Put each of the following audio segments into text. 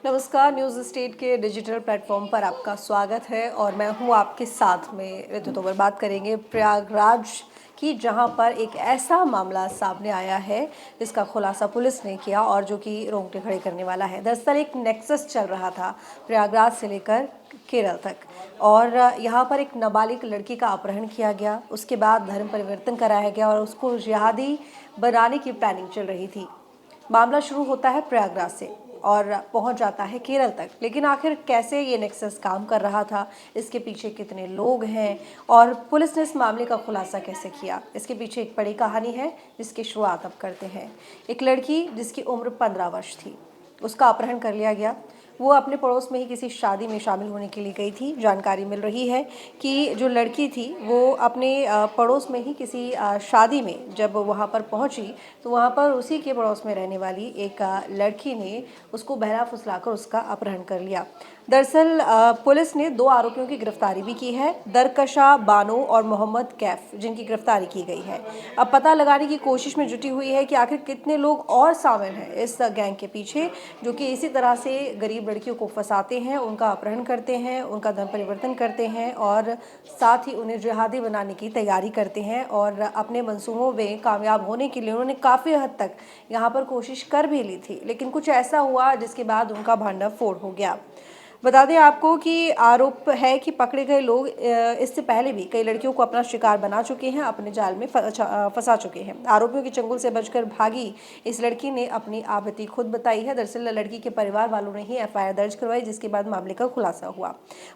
नमस्कार, news state के digital platform पर आपका स्वागत है और मैं हूं आपके साथ में ऋतु तोमर। बात करेंगे प्रयागराज की, जहां पर एक ऐसा मामला सामने आया है जिसका खुलासा पुलिस ने किया और जो कि रोंगटे खड़े करने वाला है। दरअसल एक नेक्सस चल रहा था प्रयागराज से लेकर केरल तक, और यहाँ पर एक नाबालिग लड़की का अपहरण किया गया। उसके बाद धर्म परिवर्तन कराया गया और उसको जिहादी बनाने की प्लानिंग चल रही थी। मामला शुरू होता है प्रयागराज से और पहुंच जाता है केरल तक। लेकिन आखिर कैसे ये नेक्सस काम कर रहा था, इसके पीछे कितने लोग हैं और पुलिस ने इस मामले का खुलासा कैसे किया, इसके पीछे एक बड़ी कहानी है जिसकी शुरुआत अब करते हैं। एक लड़की जिसकी उम्र 15 वर्ष थी, उसका अपहरण कर लिया गया। वो अपने पड़ोस में ही किसी शादी में शामिल होने के लिए गई थी। जानकारी मिल रही है कि जो लड़की थी वो अपने पड़ोस में ही किसी शादी में जब वहाँ पर पहुँची तो वहाँ पर उसी के पड़ोस में रहने वाली एक लड़की ने उसको बहला फुसलाकर उसका अपहरण कर लिया। दरअसल पुलिस ने 2 आरोपियों की गिरफ्तारी भी की है, दरकशा बानो और मोहम्मद कैफ, जिनकी गिरफ्तारी की गई है। अब पता लगाने की कोशिश में जुटी हुई है कि आखिर कितने लोग और शामिल हैं इस गैंग के पीछे, जो कि इसी तरह से गरीब लड़कियों को फंसाते हैं, उनका अपहरण करते हैं, उनका धर्म परिवर्तन करते हैं और साथ ही उन्हें जिहादी बनाने की तैयारी करते हैं। और अपने मंसूबों में कामयाब होने के लिए उन्होंने काफ़ी हद तक यहाँ पर कोशिश कर भी ली थी, लेकिन कुछ ऐसा हुआ जिसके बाद उनका भांडाफोड़ हो गया। बता दें आपको कि आरोप है कि पकड़े गए लोग इससे पहले भी कई लड़कियों को अपना शिकार बना चुके हैं, अपने जाल में फंसा चुके हैं। आरोपियों के चंगुल से बचकर भागी इस लड़की ने अपनी आपत्ति खुद बताई है। दरअसल लड़की के परिवार वालों ने ही एफआईआर दर्ज करवाई, जिसके बाद मामले का खुलासा हुआ।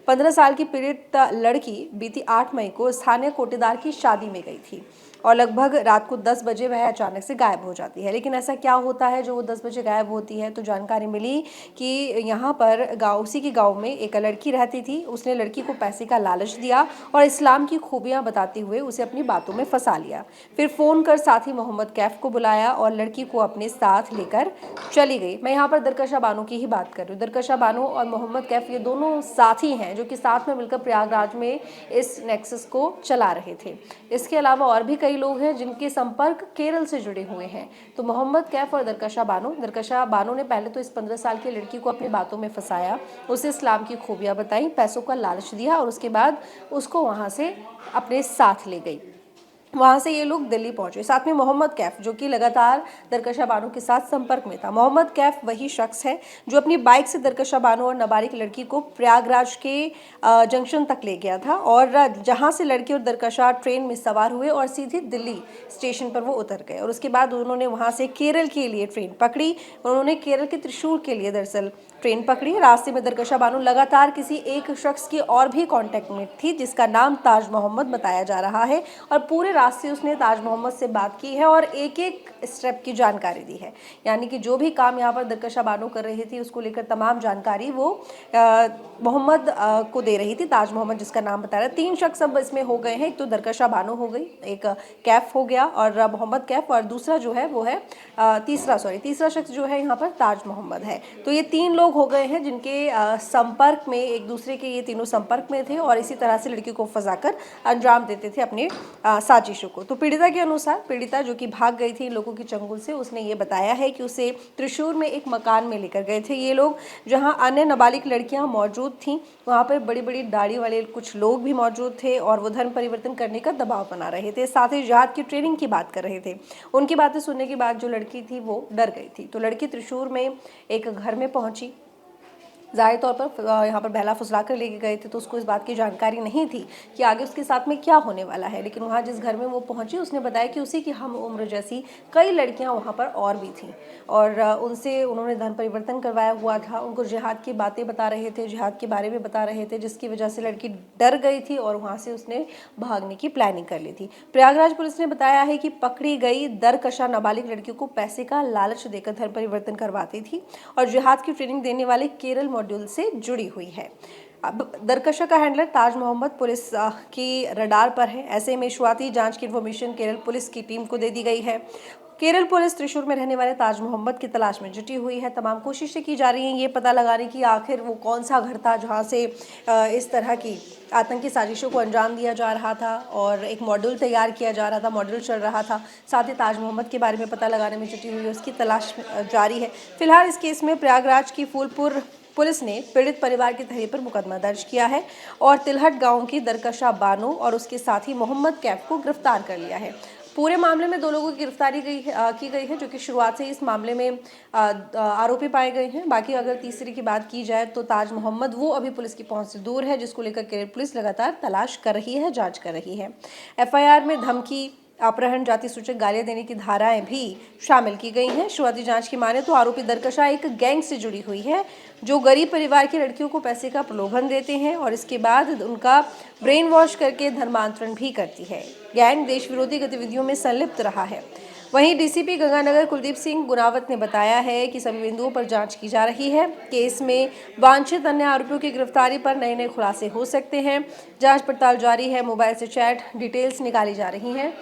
15 साल की पीड़ित लड़की बीती 8 मई को स्थानीय कोटेदार की शादी में गई थी और लगभग रात को 10 बजे वह अचानक से गायब हो जाती है। लेकिन ऐसा क्या होता है जो वो 10 बजे गायब होती है? तो जानकारी मिली कि यहाँ पर उसी के गांव में एक लड़की रहती थी। उसने लड़की को पैसे का लालच दिया और इस्लाम की खूबियाँ बताते हुए उसे अपनी बातों में फंसा लिया। फिर फ़ोन कर साथी मोहम्मद कैफ को बुलाया और लड़की को अपने साथ लेकर चली गई। मैं यहाँ पर दरकशा बानो की ही बात कर रही हूँ। दरकशा बानो और मोहम्मद कैफ ये दोनों साथी हैं जो कि साथ में मिलकर प्रयागराज में इस नेक्सस को चला रहे थे। इसके अलावा और भी कई लोग हैं जिनके संपर्क केरल से जुड़े हुए हैं। तो मोहम्मद कैफ और दरकशा बानो ने पहले तो इस 15 साल की लड़की को अपनी बातों में फंसाया, उसे इस्लाम की खूबियाँ बताई, पैसों का लालच दिया और उसके बाद उसको वहाँ से अपने साथ ले गई। वहाँ से ये लोग दिल्ली पहुंचे। साथ में मोहम्मद कैफ, जो कि लगातार दरकशा बानो के साथ संपर्क में था। मोहम्मद कैफ वही शख्स है जो अपनी बाइक से दरकशा बानो और नाबालिग लड़की को प्रयागराज के जंक्शन तक ले गया था और जहाँ से लड़की और दरकशा ट्रेन में सवार हुए और सीधे दिल्ली स्टेशन पर वो उतर गए। और उसके बाद उन्होंने वहाँ से केरल के लिए ट्रेन पकड़ी। उन्होंने केरल के त्रिशूर के लिए दरअसल ट्रेन पकड़ी। रास्ते में दरकशा बानो लगातार किसी एक शख्स की और भी कांटेक्ट में थी, जिसका नाम ताज मोहम्मद बताया जा रहा है। और पूरे रास्ते उसने ताज मोहम्मद से बात की है और एक एक स्टेप की जानकारी दी है। यानी कि जो भी काम यहाँ पर दरकशा बानो कर रही थी उसको लेकर तमाम जानकारी वो मोहम्मद को दे रही थी। ताज मोहम्मद जिसका नाम बता रहा है। 3 शख्स अब इसमें हो गए हैं। एक तो दरकशा बानो हो गई, एक कैफ हो गया और मोहम्मद कैफ, और दूसरा जो है वो है तीसरा शख्स जो है यहाँ पर ताज मोहम्मद है। तो ये 3 लोग हो गए हैं जिनके संपर्क में, एक दूसरे के ये तीनों संपर्क में थे और इसी तरह से लड़की को फंसाकर अंजाम देते थे अपने साजिशों को। तो पीड़िता के अनुसार, पीड़िता जो कि भाग गई थी लोगों की चंगुल से, उसने ये बताया है कि उसे त्रिशूर में एक मकान में लेकर गए थे ये लोग, जहां अन्य नाबालिग लड़कियां मौजूद थीं। वहां पर बड़ी बड़ी दाढ़ी वाले कुछ लोग भी मौजूद थे और वो धर्म परिवर्तन करने का दबाव बना रहे थे, साथ ही जिहाद की ट्रेनिंग की बात कर रहे थे। उनकी बातें सुनने के बाद जो लड़की थी वो डर गई थी। तो लड़की त्रिशूर में एक घर में पहुंची। ज़ाहिर तौर पर यहाँ पर बहला फुसला कर लेके गए थे, तो उसको इस बात की जानकारी नहीं थी कि आगे उसके साथ में क्या होने वाला है। लेकिन वहाँ जिस घर में वो पहुँची उसने बताया कि उसी की हम उम्र जैसी कई लड़कियाँ वहाँ पर और भी थीं और उनसे उन्होंने धर्म परिवर्तन करवाया हुआ था। उनको जिहाद की बातें बता रहे थे, जिहाद के बारे में बता रहे थे, जिसकी वजह से लड़की डर गई थी और वहाँ से उसने भागने की प्लानिंग कर ली थी। प्रयागराज पुलिस ने बताया है कि पकड़ी गई दरकशा नाबालिग लड़कियों को पैसे का लालच देकर धर्म परिवर्तन करवाती थी और जिहाद की ट्रेनिंग देने वाले केरल मॉड्यूल से जुड़ी हुई है। अब दरकशा का हैंडलर ताज मोहम्मद पुलिस की रडार पर है। ऐसे में शुरुआती जांच की इन्फॉर्मेशन केरल पुलिस की टीम को दे दी गई है। केरल पुलिस त्रिशूर में रहने वाले ताज मोहम्मद की तलाश में जुटी हुई है। तमाम कोशिशें की जा रही हैं ये पता लगाने की आखिर वो कौन सा घर था जहां से इस तरह की आतंकी साजिशों को अंजाम दिया जा रहा था और एक मॉड्यूल तैयार किया जा रहा था, मॉड्यूल चल रहा था। साथ ही ताज मोहम्मद के बारे में पता लगाने में जुटी हुई है, उसकी तलाश जारी है। फिलहाल इस केस में प्रयागराज की फूलपुर पुलिस ने पीड़ित परिवार के तहरीर पर मुकदमा दर्ज किया है और तिलहट गांव की दरकशा बानो और उसके साथी मोहम्मद कैफ को गिरफ्तार कर लिया है। पूरे मामले में 2 लोगों की गिरफ्तारी की गई है, जो कि शुरुआत से इस मामले में आरोपी पाए गए हैं। बाकी अगर तीसरे की बात की जाए तो ताज मोहम्मद वो अभी पुलिस की पहुंच से दूर है, जिसको लेकर केरल पुलिस लगातार तलाश कर रही है, जांच कर रही है। एफआईआर में धमकी, अपहरण, जाति सूचक गालियां देने की धाराएं भी शामिल की गई हैं। शुरुआती जांच की माने तो आरोपी दरकशा एक गैंग से जुड़ी हुई है, जो गरीब परिवार की लड़कियों को पैसे का प्रलोभन देते हैं और इसके बाद उनका ब्रेन वॉश करके धर्मांतरण भी करती है। गैंग देश विरोधी गतिविधियों में संलिप्त रहा है। वहीं डीसीपी गंगानगर कुलदीप सिंह गुनावत ने बताया है कि सभी बिंदुओं पर जांच की जा रही है। केस में वांछित अन्य आरोपियों की गिरफ्तारी पर नए खुलासे हो सकते हैं। जांच पड़ताल जारी है। मोबाइल से चैट डिटेल्स निकाली जा रही हैं।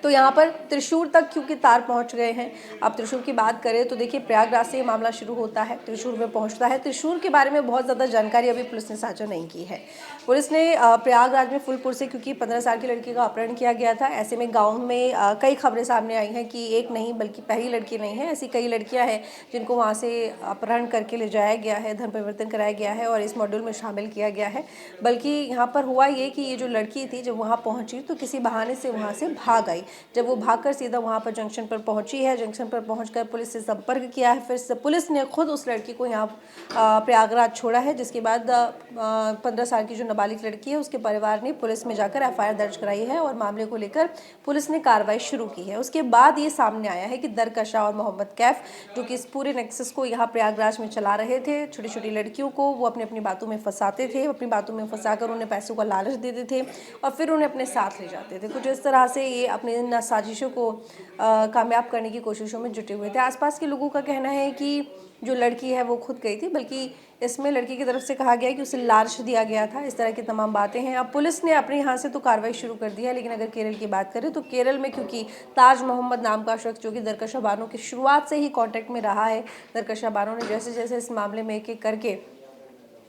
तो यहाँ पर त्रिशूर तक क्योंकि तार पहुँच गए हैं। अब त्रिशूर की बात करें तो देखिए, प्रयागराज से ये मामला शुरू होता है, त्रिशूर में पहुँचता है। त्रिशूर के बारे में बहुत ज़्यादा जानकारी अभी पुलिस ने साझा नहीं की है। पुलिस ने प्रयागराज में फुलपुर से, क्योंकि 15 साल की लड़की का अपहरण किया गया था, ऐसे में गाँव में कई खबरें सामने आई हैं कि एक नहीं बल्कि पहली लड़की नहीं है, ऐसी कई लड़कियाँ हैं जिनको वहाँ से अपहरण करके ले जाया गया है, धर्म परिवर्तन कराया गया है और इस मॉड्यूल में शामिल किया गया है। बल्कि यहाँ पर हुआ ये कि ये जो लड़की थी, जब वहाँ पहुँची तो किसी बहाने से वहाँ से भाग आई। जब वो भागकर सीधा वहाँ पर जंक्शन पर पहुंची है, जंक्शन पर पहुंचकर पुलिस से संपर्क किया है, फिर से पुलिस ने खुद उस लड़की को यहाँ प्रयागराज छोड़ा है। जिसके बाद 15 साल की जो नाबालिग लड़की है, उसके परिवार ने पुलिस में जाकर एफआईआर दर्ज कराई है और मामले को लेकर पुलिस ने कार्रवाई शुरू की है। उसके बाद ये सामने आया है कि दरकशा और मोहम्मद कैफ, जो कि इस पूरे नेक्सस को यहाँ प्रयागराज में चला रहे थे, छोटी छोटी लड़कियों को वो अपनी अपनी बातों में फंसाते थे, अपनी बातों में फंसाकर उन्हें पैसों का लालच देते थे और फिर उन्हें अपने साथ ले जाते थे। कुछ इस तरह से ये अपने इन साजिशों को कामयाब करने की कोशिशों में जुटे हुए थे। आसपास के लोगों का कहना है कि जो लड़की है वो खुद गई थी, बल्कि इसमें लड़की की तरफ से कहा गया है कि उसे लालच दिया गया था। इस तरह की तमाम बातें हैं। अब पुलिस ने अपने यहाँ से तो कार्रवाई शुरू कर दी है, लेकिन अगर केरल की बात करें तो केरल में क्योंकि ताज मोहम्मद नाम का शख्स, जो कि दरकशा बानो की शुरुआत से ही कांटेक्ट में रहा है, दरकशा बानो ने जैसे जैसे इस मामले में एक-एक करके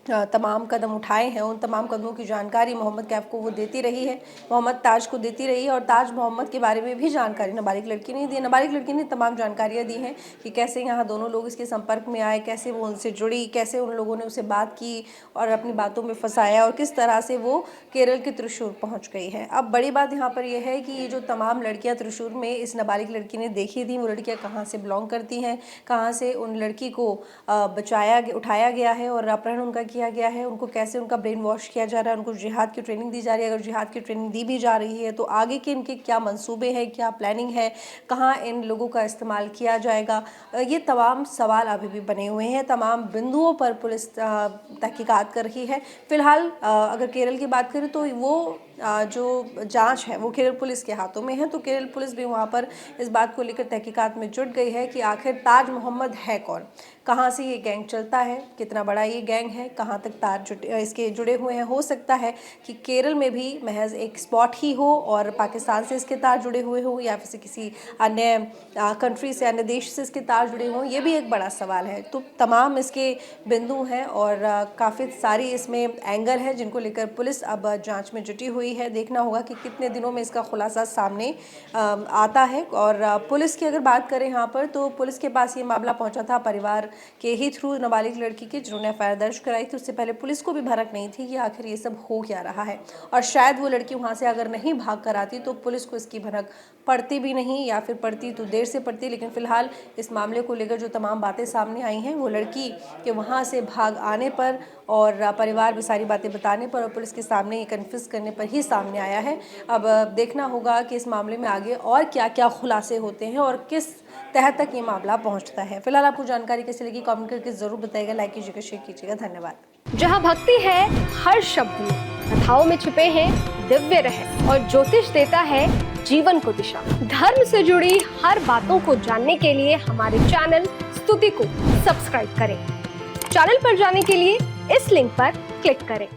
तमाम कदम उठाए हैं, उन तमाम कदमों की जानकारी मोहम्मद कैफ को वो देती रही है, मोहम्मद ताज को देती रही है और ताज मोहम्मद के बारे में भी जानकारी नाबालिग लड़की ने दी है। नाबालिग लड़की ने तमाम जानकारियाँ दी हैं कि कैसे यहाँ दोनों लोग इसके संपर्क में आए, कैसे वो उनसे जुड़ी, कैसे उन लोगों ने उसे बात की और अपनी बातों में फंसाया और किस तरह से वो केरल के त्रिशूर पहुँच गई है। अब बड़ी बात यहाँ पर यह है कि ये जो तमाम लड़कियाँ त्रिशूर में इस नाबालिग लड़की ने देखी थी, वो लड़कियाँ कहाँ से बिलोंग करती हैं, कहाँ से उन लड़की को उठाया गया है और अपहरण उनका किया गया है, उनको कैसे उनका ब्रेन वॉश किया जा रहा है, उनको जिहाद की ट्रेनिंग दी जा रही है। अगर जिहाद की ट्रेनिंग दी भी जा रही है तो आगे के इनके क्या मंसूबे हैं, क्या प्लानिंग है, कहाँ इन लोगों का इस्तेमाल किया जाएगा, ये तमाम सवाल अभी भी बने हुए हैं। तमाम बिंदुओं पर पुलिस तहकीकात कर रही है। फिलहाल अगर केरल की बात करें तो वो जो जांच है वो केरल पुलिस के हाथों में है, तो केरल पुलिस भी वहाँ पर इस बात को लेकर तहकीकात में जुट गई है कि आखिर ताज मोहम्मद है कौन, कहाँ से ये गैंग चलता है, कितना बड़ा ये गैंग है, कहाँ तक तार इसके जुड़े हुए हैं। हो सकता है कि केरल में भी महज एक स्पॉट ही हो और पाकिस्तान से इसके तार जुड़े हुए हों या फिर किसी अन्य कंट्री से, अन्य देश से इसके तार जुड़े हों, ये भी एक बड़ा सवाल है। तो तमाम इसके बिंदु हैं और काफ़ी सारी इसमें एंगल है जिनको लेकर पुलिस अब जांच में जुटी हुई है। देखना होगा कि कितने दिनों में इसका खुलासा सामने आता है। और पुलिस की अगर बात करें यहाँ पर, तो पुलिस के पास ये मामला पहुँचा था परिवार के ही थ्रू, नाबालिग लड़की के, जिन्होंने एफआईआर दर्ज कराई थी। उससे पहले पुलिस को भी भनक नहीं थी कि आखिर ये सब हो क्या रहा है और शायद वो लड़की वहाँ से अगर नहीं भाग कर आती तो पुलिस को इसकी भनक पड़ती भी नहीं, या फिर पड़ती तो देर से पड़ती। लेकिन फिलहाल इस मामले को लेकर जो तमाम बातें सामने आई हैं, वो लड़की के वहाँ से भाग आने पर और परिवार में सारी बातें बताने पर और पुलिस के सामने ये कन्फ्यूज़ करने पर ही सामने आया है। अब देखना होगा कि इस मामले में आगे और क्या क्या खुलासे होते हैं और किस तह तक ये मामला पहुंचता है। फिलहाल आपको जानकारी कैसी लगी कमेंट करके ज़रूर बताइएगा, लाइक कीजिएगा, शेयर कीजिएगा। धन्यवाद। जहाँ भक्ति है हर शब्द में, कथाओं में छुपे हैं दिव्य रहस्य और ज्योतिष देता है जीवन को दिशा। धर्म से जुड़ी हर बातों को जानने के लिए हमारे चैनल स्तुति को सब्सक्राइब करें। चैनल पर जाने के लिए इस लिंक पर क्लिक करें।